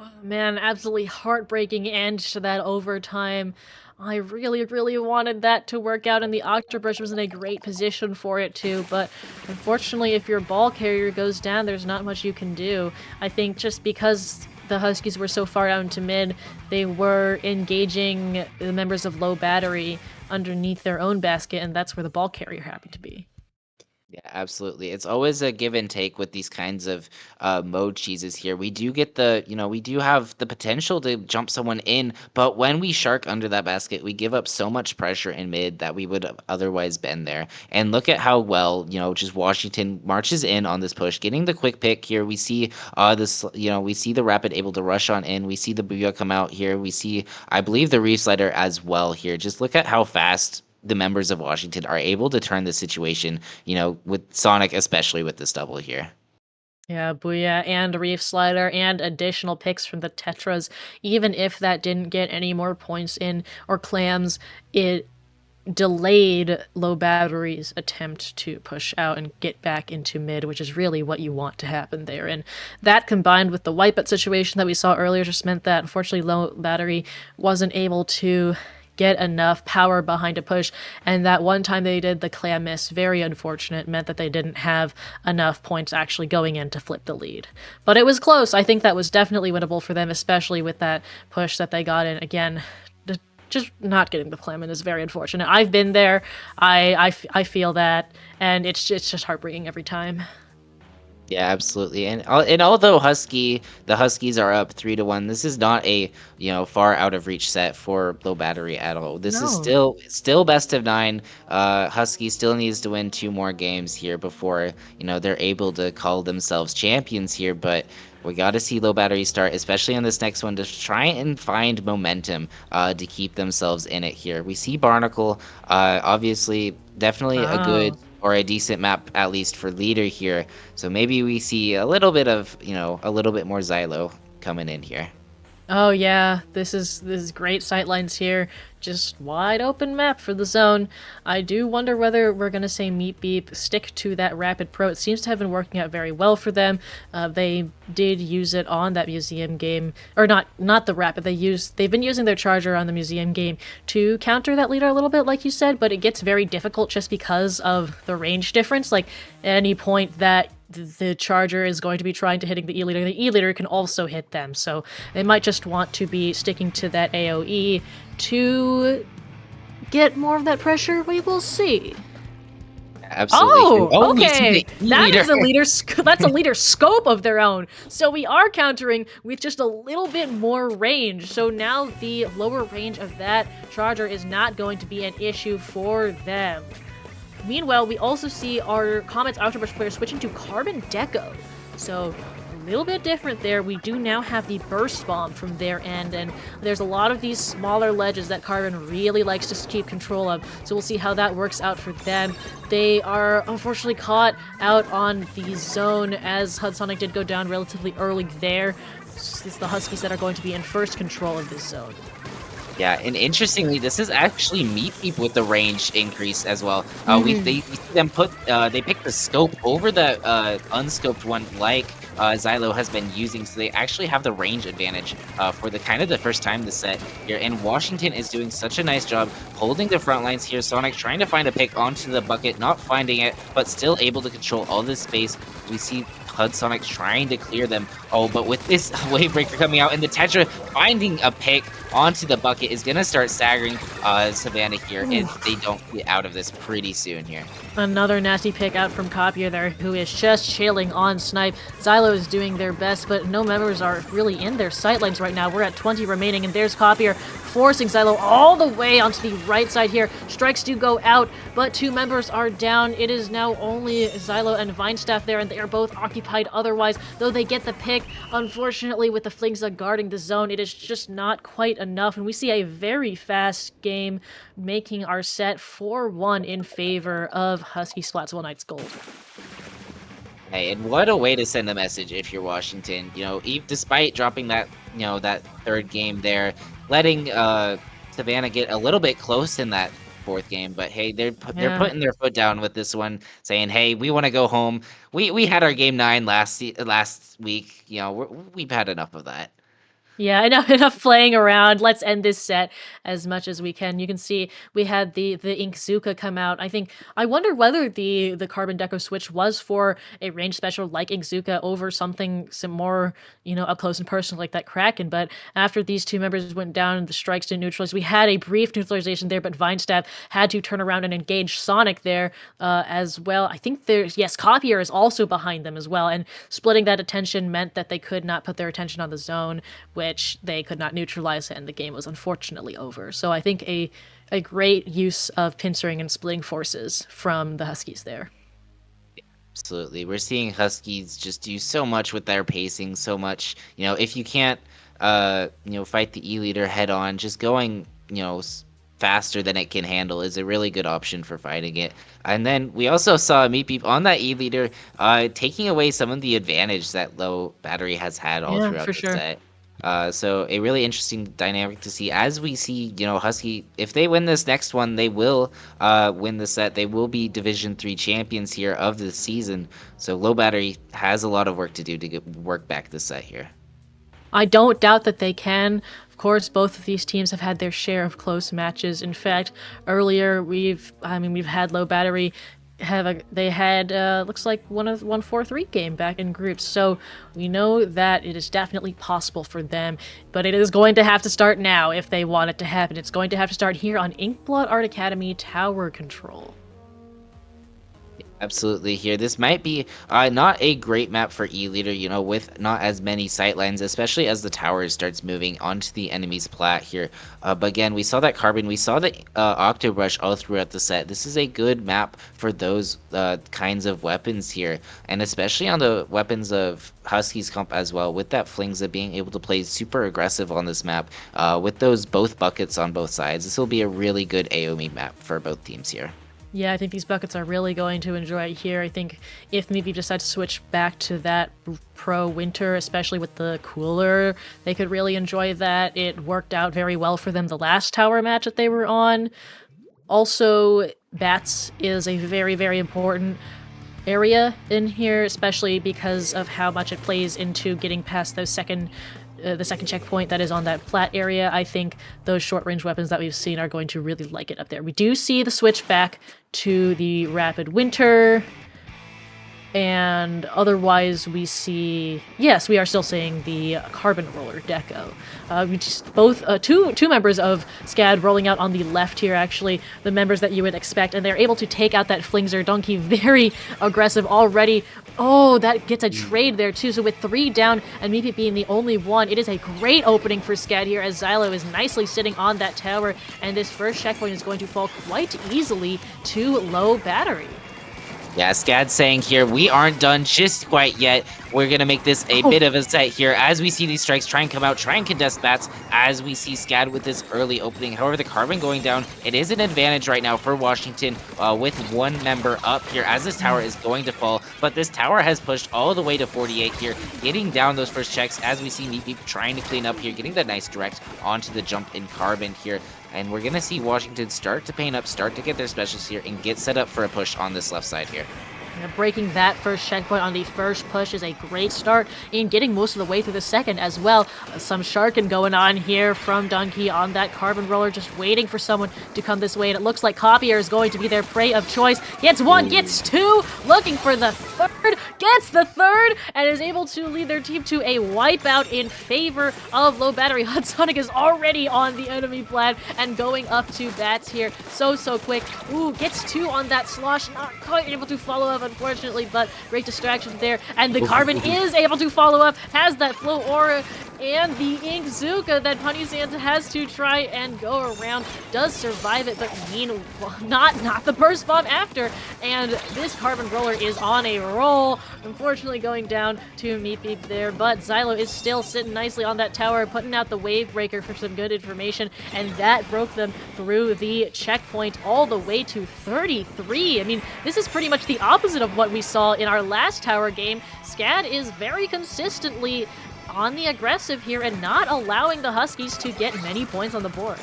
Oh, man, absolutely heartbreaking end to that overtime. I really, really wanted that to work out, and the Octobrush was in a great position for it too, but unfortunately, if your ball carrier goes down, there's not much you can do. I think just because the Huskies were so far out into mid, they were engaging the members of low battery underneath their own basket, and that's where the ball carrier happened to be. Yeah, absolutely. It's always a give and take with these kinds of mode cheeses here. We do get we do have the potential to jump someone in, but when we shark under that basket, we give up so much pressure in mid that we would have otherwise been there. And look at how well, just Washington marches in on this push, getting the quick pick here. We see we see the Rapid able to rush on in. We see the Booyah come out here. We see, I believe, the Reef Slider as well here. Just look at how fast the members of Washington are able to turn the situation, with Sonic, especially with this double here. Yeah, Booyah and Reef Slider and additional picks from the Tetras. Even if that didn't get any more points in or clams, it delayed low battery's attempt to push out and get back into mid, which is really what you want to happen there. And that combined with the wipeout situation that we saw earlier just meant that unfortunately low battery wasn't able to get enough power behind a push. And that one time they did the clam miss, very unfortunate, meant that they didn't have enough points actually going in to flip the lead. But it was close. I think that was definitely winnable for them, especially with that push that they got in. Again, just not getting the clam in is very unfortunate. I've been there. I feel that, and it's just heartbreaking every time. Yeah, absolutely. And although the Huskies are up 3-1, this is not a, far out of reach set for low battery at all. This is No. still best of 9. Husky still needs to win 2 more games here before, they're able to call themselves champions here, but we got to see low battery start, especially on this next one, to try and find momentum to keep themselves in it here. We see Barnacle, obviously, definitely a good Oh. or a decent map, at least for leader here. So maybe we see a little bit of, a little bit more Xylo coming in here. Oh yeah, this is great sightlines here. Just wide open map for the zone. I do wonder whether we're gonna say Meat Beep stick to that rapid pro. It seems to have been working out very well for them. They did use it on that museum game, or not the rapid. They've been using their charger on the museum game to counter that leader a little bit, like you said. But it gets very difficult just because of the range difference. Like at any point that the charger is going to be trying to hitting the E-liter. The E-liter can also hit them, so they might just want to be sticking to that AoE to get more of that pressure. We will see. Absolutely. Oh, Oh, we see okay. the E-leader. That's a leader scope of their own. So we are countering with just a little bit more range. So now the lower range of that charger is not going to be an issue for them. Meanwhile, we also see our Comet's Octobrush player switching to Carbon Deco. So a little bit different there. We do now have the Burst Bomb from their end, and there's a lot of these smaller ledges that Carbon really likes to keep control of. So we'll see how that works out for them. They are unfortunately caught out on the zone as Hudsonic did go down relatively early there. It's the Huskies that are going to be in first control of this zone. Yeah, and interestingly, this is actually Meat Beep with the range increase as well. We see them they pick the scope over the unscoped one, like Xylo has been using, so they actually have the range advantage for the kind of the first time this set here. And Washington is doing such a nice job holding the front lines here. Sonic trying to find a pick onto the bucket, not finding it, but still able to control all this space. We see Sonic trying to clear them. Oh, but with this Wavebreaker coming out and the Tetra finding a pick onto the bucket is going to start staggering Savannah here if they don't get out of this pretty soon here. Another nasty pick out from Copier there, who is just chilling on Snipe. Xylo is doing their best, but no members are really in their sightlines right now. We're at 20 remaining, and there's Copier forcing Xylo all the way onto the right side here. Strikes do go out, but 2 members are down. It is now only Xylo and Vinestaff there, and they are both occupied otherwise, though they get the pick. Unfortunately, with the Flingza guarding the zone, it is just not quite enough, and we see a very fast game, making our set 4-1 in favor of Husky Splatsville Knights Gold. Hey, and what a way to send a message if you're Washington. Despite dropping that, that third game there, letting Savannah get a little bit close in that fourth game, but hey, they're putting their foot down with this one, saying, "Hey, we want to go home. We had our game 9 last week. We've had enough of that." Yeah, enough playing around. Let's end this set as much as we can. You can see we had the Inkzuka come out. I wonder whether the Carbon Deco switch was for a range special like Inkzuka over some more, up close and personal like that Kraken. But after these 2 members went down and the strikes didn't neutralize, we had a brief neutralization there, but Vinestaff had to turn around and engage Sonic there as well. I think Copier is also behind them as well, and splitting that attention meant that they could not put their attention on the zone, which they could not neutralize, and the game was unfortunately over. So I think a great use of pincering and splitting forces from the Huskies there. Absolutely. We're seeing Huskies just do so much with their pacing, so much, if you can't fight the E leader head on, just going, faster than it can handle is a really good option for fighting it. And then we also saw Meatbeep on that E leader, taking away some of the advantage that low battery has had all Yeah, throughout for the sure. set. So a really interesting dynamic to see as we see, Husky, if they win this next one, they will win the set. They will be Division 3 champions here of the season. So low battery has a lot of work to do to work back this set here. I don't doubt that they can. Of course, both of these teams have had their share of close matches. In fact, earlier we've had low battery they had looks like one 4-3 game back in groups. So we know that it is definitely possible for them, but it is going to have to start now if they want it to happen. It's going to have to start here on Inkblot Art Academy Tower Control. Absolutely here. This might be not a great map for E-Leader, with not as many sightlines, especially as the tower starts moving onto the enemy's plat here. But again, we saw that Carbon, we saw the Octobrush all throughout the set. This is a good map for those kinds of weapons here, and especially on the weapons of Husky's comp as well, with that Flingza being able to play super aggressive on this map, with those both buckets on both sides. This will be a really good AoE map for both teams here. Yeah, I think these buckets are really going to enjoy it here. I think if maybe decide to switch back to that pro winter, especially with the cooler, they could really enjoy that. It worked out very well for them the last tower match that they were on. Also, bats is a very, very important area in here, especially because of how much it plays into getting past those the second checkpoint that is on that plat area. I think those short-range weapons that we've seen are going to really like it up there. We do see the switch back to the Rapid Winter, and otherwise we see, yes, we are still seeing the Carbon Roller Deco. We just both two members of SCAD rolling out on the left here, actually, the members that you would expect, and they're able to take out that Flingzer Donkey very aggressive already. Oh, that gets a trade there too. So with 3 down and Meatbeep being the only one, it is a great opening for SCAD here as Xylo is nicely sitting on that tower, and this first checkpoint is going to fall quite easily to low battery. Yeah, Scad saying here, we aren't done just quite yet. We're going to make this a bit of a set here as we see these strikes try and come out, try and contest bats as we see Scad with this early opening. However, the Carbon going down, it is an advantage right now for Washington with one member up here as this tower is going to fall. But this tower has pushed all the way to 48 here, getting down those first checks as we see Meatbeep trying to clean up here, getting that nice direct onto the jump in Carbon here. And we're going to see Washington start to paint up, start to get their specials here, and get set up for a push on this left side here. Breaking that first checkpoint on the first push is a great start in getting most of the way through the second as well. Some sharking going on here from Donkey on that Carbon Roller, just waiting for someone to come this way, and it looks like Copier is going to be their prey of choice. Gets one, gets two, looking for the third, gets the third, and is able to lead their team to a wipeout in favor of low battery. Hudsonic is already on the enemy plat and going up to bats here so quick. Ooh, gets 2 on that slosh, not quite able to follow up, unfortunately, but great distraction there. And the Carbon is able to follow up, has that Flow Aura, and the Ink Zuka that Punny has to try and go around. Does survive it, but not the burst bomb after. And this Carbon Roller is on a roll. Unfortunately going down to Meatbeep there, but Xylo is still sitting nicely on that tower, putting out the Wave Breaker for some good information, and that broke them through the checkpoint all the way to 33. I mean, this is pretty much the opposite of what we saw in our last tower game. SCAD is very consistently on the aggressive here and not allowing the Huskies to get many points on the board.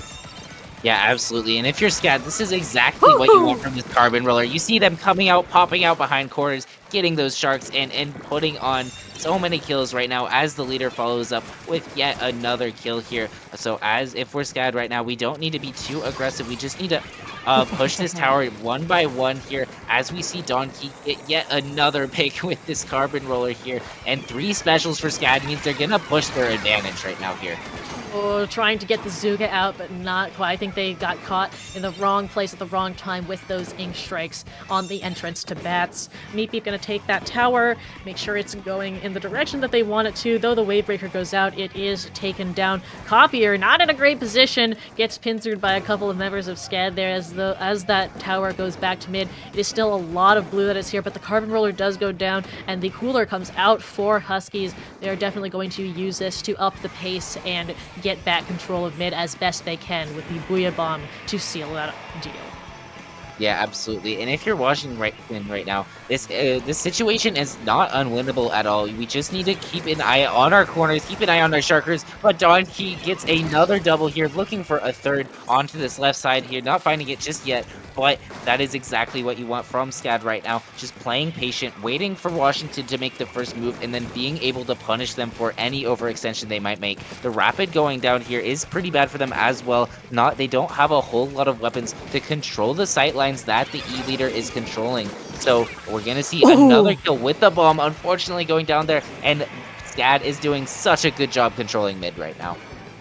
Yeah, absolutely. And if you're SCAD, this is exactly what you want from this Carbon Roller. You see them coming out, popping out behind corners, getting those sharks, and putting on so many kills right now as the leader follows up with yet another kill here. So if we're SCAD right now, we don't need to be too aggressive. We just need to push this tower one by one here as we see Donkey get yet another pick with this Carbon Roller here. And 3 specials for SCAD means they're going to push their advantage right now here. Oh, trying to get the Zuga out, but not quite. I think they got caught in the wrong place at the wrong time with those ink strikes on the entrance to bats. Meatbeep gonna take that tower, make sure it's going in the direction that they want it to. Though the Wave Breaker goes out, it is taken down. Copier, not in a great position, gets pincered by a couple of members of SCAD there as as that tower goes back to mid. It is still a lot of blue that is here, but the Carbon Roller does go down, and the cooler comes out for Huskies. They are definitely going to use this to up the pace and get back control of mid as best they can with the Booyah Bomb to seal that deal. Yeah, absolutely. And if you're watching right now, this situation is not unwinnable at all. We just need to keep an eye on our corners, keep an eye on our sharkers. But Donkey gets another double here, looking for a third onto this left side here, not finding it just yet. But that is exactly what you want from Scad right now. Just playing patient, waiting for Washington to make the first move, and then being able to punish them for any overextension they might make. The rapid going down here is pretty bad for them as well. They don't have a whole lot of weapons to control the sight lines that the E leader is controlling. So we're gonna see another kill with the bomb, unfortunately going down there, and Scad is doing such a good job controlling mid right now.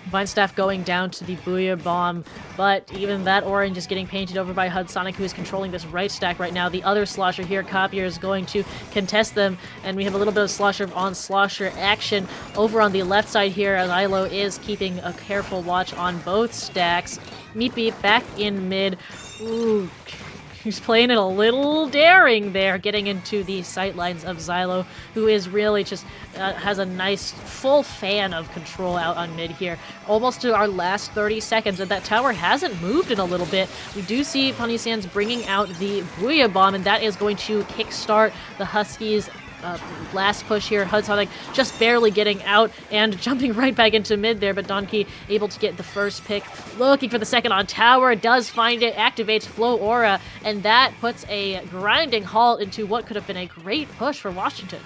Vine Staff going down to the Booyah Bomb, but even that orange is getting painted over by Hudsonic, who is controlling this right stack right now. The other Slosher here, Copier, is going to contest them, and we have a little bit of Slosher on Slosher action over on the left side here, as Ilo is keeping a careful watch on both stacks. Meat Beat back in mid. Ooh, he's playing it a little daring there, getting into the sightlines of Xylo, who is really just has a nice full fan of control out on mid here. Almost to our last 30 seconds, and that tower hasn't moved in a little bit. We do see Punny Sands bringing out the Booyah Bomb, and that is going to kickstart the Huskies' last push here. Hudsonic just barely getting out and jumping right back into mid there, but Donkey able to get the first pick. Looking for the second on tower, does find it, activates Flow Aura, and that puts a grinding halt into what could have been a great push for Washington.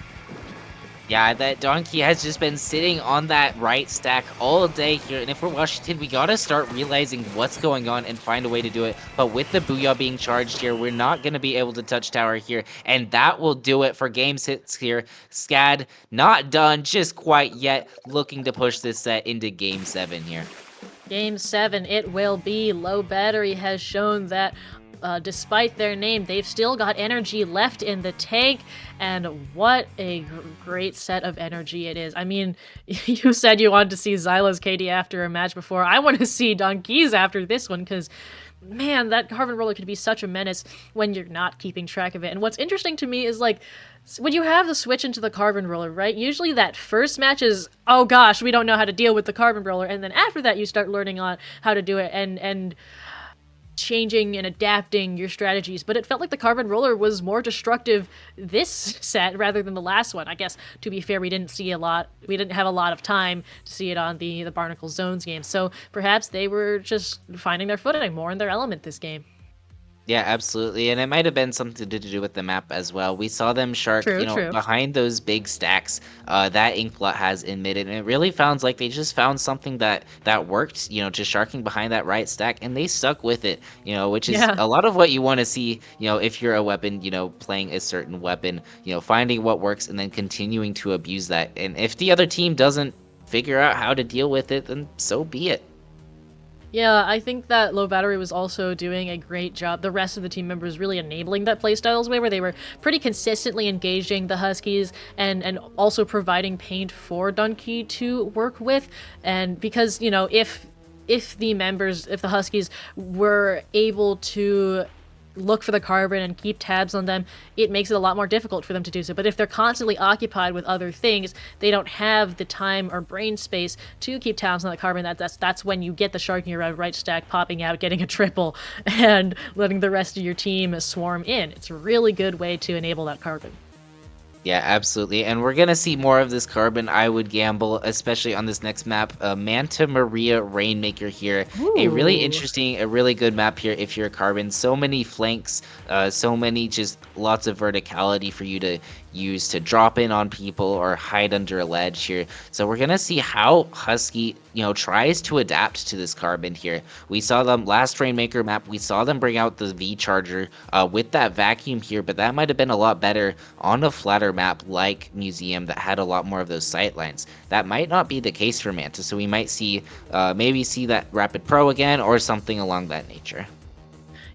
Yeah, that Donkey has just been sitting on that right stack all day here, and if we're Washington, we gotta start realizing what's going on and find a way to do it. But with the Booyah being charged here, we're not gonna be able to touch tower here, and that will do it for game 6 here. Scad not done just quite yet, looking to push this set into game 7 here. Game 7, it will be. Low Battery has shown that despite their name, they've still got energy left in the tank, and what a great set of energy it is. I mean, you said you wanted to see Xylo's KD after a match before. I want to see Donkey's after this one, because man, that Carbon Roller could be such a menace when you're not keeping track of it. And what's interesting to me is, like, when you have the switch into the Carbon Roller, right, usually that first match is, oh gosh, we don't know how to deal with the Carbon Roller, and then after that you start learning on how to do it and changing and adapting your strategies. But it felt like the Carbon Roller was more destructive this set rather than the last one. I guess, to be fair, we didn't have a lot of time to see it on the Barnacle Zones game, so perhaps they were just finding their footing more in their element this game. Yeah, absolutely. And it might have been something to do with the map as well. We saw them shark, True. behind those big stacks that Inkblot has in mid. And it really sounds like they just found something that worked, just sharking behind that right stack. And they stuck with it, which is a lot of what you want to see, if you're a weapon, playing a certain weapon, finding what works and then continuing to abuse that. And if the other team doesn't figure out how to deal with it, then so be it. Yeah, I think that Low Battery was also doing a great job. The rest of the team members really enabling that playstyle's way, where they were pretty consistently engaging the Huskies and also providing paint for Donkey to work with. And because, if the Huskies were able to look for the carbon and keep tabs on them, it makes it a lot more difficult for them to do so. But if they're constantly occupied with other things, they don't have the time or brain space to keep tabs on the carbon. That's when you get the sharking around right stack popping out, getting a triple, and letting the rest of your team swarm in. It's a really good way to enable that carbon. Yeah, absolutely. And we're going to see more of this carbon, I would gamble, especially on this next map. Manta Maria Rainmaker here. Ooh. A really interesting, a really good map here if you're a carbon. So many flanks, so many just lots of verticality for you to use to drop in on people or hide under a ledge here. So we're going to see how Husky, tries to adapt to this carbon here. We saw them last Rainmaker map. We saw them bring out the V Charger with that vacuum here, but that might have been a lot better on a flatter map like Museum that had a lot more of those sight lines. That might not be the case for Manta, so we might see maybe see that Rapid Pro again or something along that nature.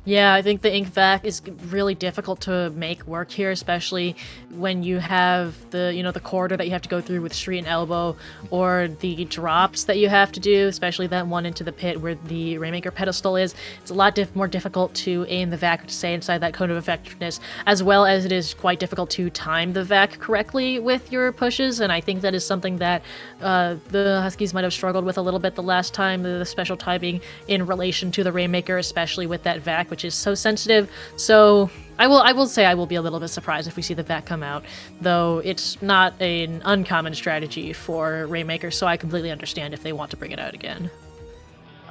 Yeah, I think the ink vac is really difficult to make work here, especially when you have the corridor that you have to go through with street and elbow, or the drops that you have to do, especially that one into the pit where the Rainmaker pedestal is. It's a lot more difficult to aim the vac to stay inside that cone of effectiveness, as well as it is quite difficult to time the vac correctly with your pushes, and I think that is something that the Huskies might have struggled with a little bit the last time, the special timing in relation to the Rainmaker, especially with that vac, which is so sensitive. So I will say I will be a little bit surprised if we see the vac come out, though it's not an uncommon strategy for Rainmaker, so I completely understand if they want to bring it out again.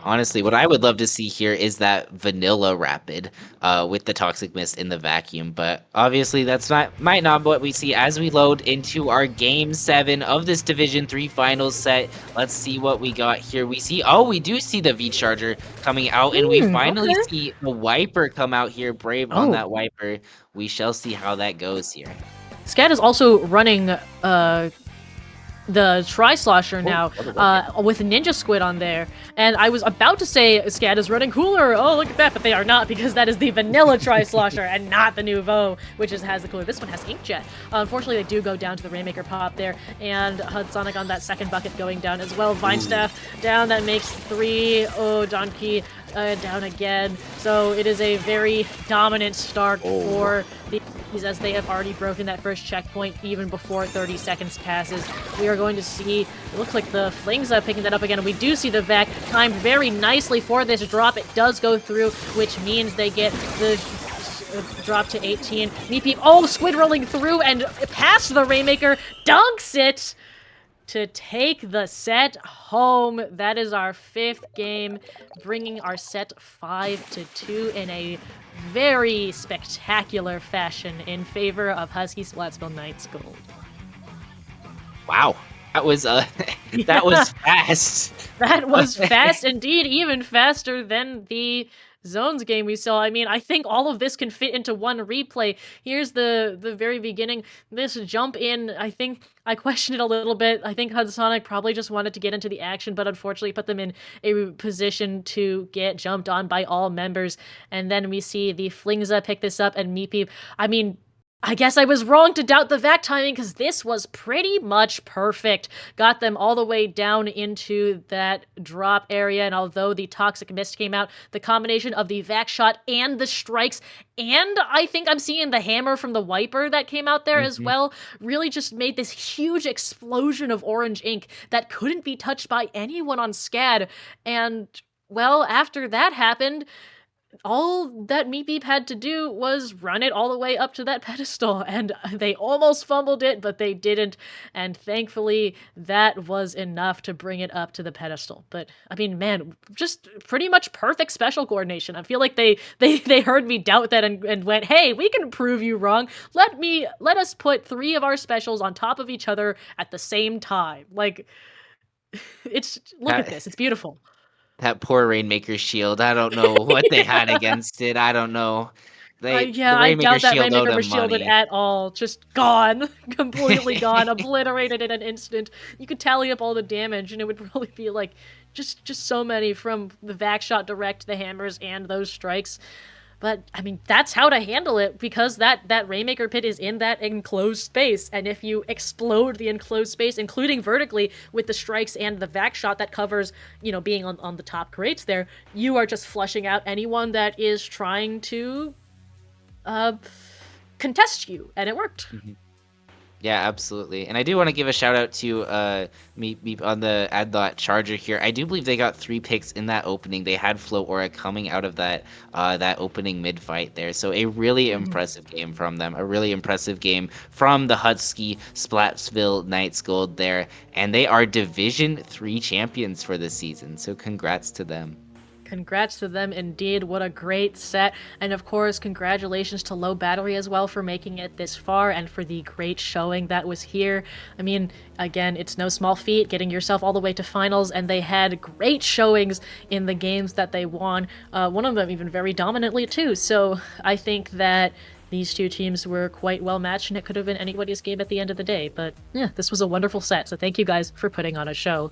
Honestly, what I would love to see here is that vanilla rapid with the toxic mist in the vacuum, but obviously that's not might not what we see as we load into our game 7 of this Division 3 finals set. Let's see what we got here. We do see the V Charger coming out, and we finally Okay. see the Wiper come out here, brave on Oh, that Wiper. We shall see how that goes here. Scat is also running the Tri-Slosher Oh, now, what a weapon. with Ninja Squid on there. And I was about to say Scat is running cooler. Oh, look at that, but they are not, because that is the vanilla Tri-Slosher and not the Nouveau, which has the cooler. This one has Inkjet. Unfortunately, they do go down to the Rainmaker pop there, and Hudsonic on that second bucket going down as well. Vine Ooh. Staff down, that makes 3. Oh, Donkey down again. So it is a very dominant start Oh. for the as they have already broken that first checkpoint even before 30 seconds passes. We are going to see, it looks like the Flings are picking that up again. We do see the vac timed very nicely for this drop. It does go through, which means they get the drop to 18. Meepeep, oh, Squid rolling through and past the Rainmaker, dunks it to take the set home. That is our 5th game, bringing our set 5-2 in a very spectacular fashion in favor of Husky Splatsville Knights Gold. Wow. That was that Yeah, was fast. that was fast indeed, even faster than the Zones game we saw. I mean, I think all of this can fit into one replay. Here's the very beginning. This jump in, I think I questioned it a little bit. I think Hudsonic probably just wanted to get into the action, but unfortunately put them in a position to get jumped on by all members. And then we see the Flingza pick this up, and Meepeep, I mean, I guess I was wrong to doubt the vac timing, because this was pretty much perfect. Got them all the way down into that drop area, and although the toxic mist came out, the combination of the vac shot and the strikes, and I think I'm seeing the hammer from the Wiper that came out there as Mhm. well, really just made this huge explosion of orange ink that couldn't be touched by anyone on SCAD. And, well, after that happened, all that Meepeep had to do was run it all the way up to that pedestal, and they almost fumbled it, but they didn't, and thankfully that was enough to bring it up to the pedestal. But I mean, man, just pretty much perfect special coordination. I feel like they heard me doubt that and went, hey, we can prove you wrong. Let us put 3 of our specials on top of each other at the same time. Like, it's look at That this, it's beautiful. that poor Rainmaker shield. I don't know what they had against it. I don't know. Yeah, The I Rainmaker doubt that shield owed Rainmaker him was shielded money. at all. Just gone. Completely gone. Obliterated in an instant. You could tally up all the damage, and it would probably be like just so many from the vac shot direct, the hammers, and those strikes. But I mean, that's how to handle it, because that Rainmaker pit is in that enclosed space, and if you explode the enclosed space, including vertically with the strikes and the vac shot that covers, being on the top crates there, you are just flushing out anyone that is trying to uh, contest you, and it worked. Mhm. Yeah, absolutely. And I do want to give a shout out to me on the Adlot Charger here. I do believe they got 3 picks in that opening. They had Float Aura coming out of that opening mid fight there. So a really impressive game from them. A really impressive game from the Husky Splatsville Knights Gold there. And they are Division 3 champions for this season. So congrats to them. Congrats to them indeed. What a great set. And of course, congratulations to Low Battery as well for making it this far and for the great showing that was here. I mean, again, it's no small feat getting yourself all the way to finals, and they had great showings in the games that they won. One of them even very dominantly too. So I think that these two teams were quite well matched, and it could have been anybody's game at the end of the day. But yeah, this was a wonderful set, so thank you guys for putting on a show.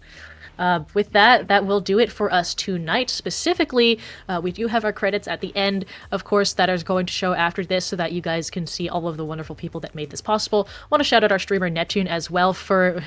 With that will do it for us tonight. Specifically, we do have our credits at the end, of course, that is going to show after this so that you guys can see all of the wonderful people that made this possible. Want to shout out our streamer Neptune as well for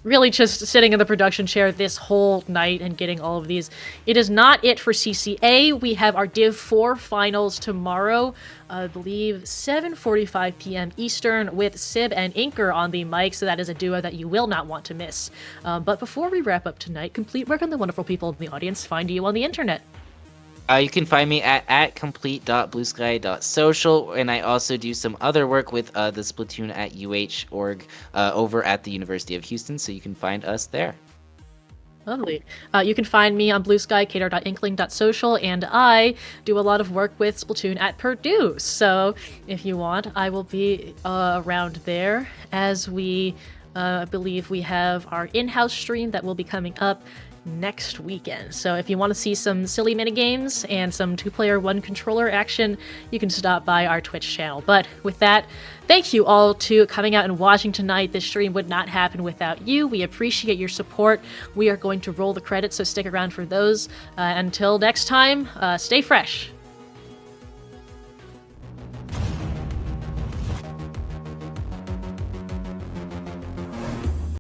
really just sitting in the production chair this whole night and getting all of these. It is not it for CCA. We have our Div 4 finals tomorrow. I believe 7:45 p.m. Eastern with Sib and Inker on the mic, so that is a duo that you will not want to miss. But before we wrap up tonight, Compleat, where can the wonderful people in the audience find you on the internet? You can find me at complete.bsky.social, and I also do some other work with the Splatoon at UH.org over at the University of Houston, so you can find us there. Lovely. You can find me on Blue Sky, Chaedr.Inkling.social, and I do a lot of work with Splatoon at Purdue. So if you want, I will be around there as we believe we have our in-house stream that will be coming up next weekend. So if you want to see some silly minigames and some 2-player 1-controller action, you can stop by our Twitch channel. But with that, thank you all to coming out and watching tonight. This stream would not happen without you. We appreciate your support. We are going to roll the credits, so stick around for those. Until next time, stay fresh.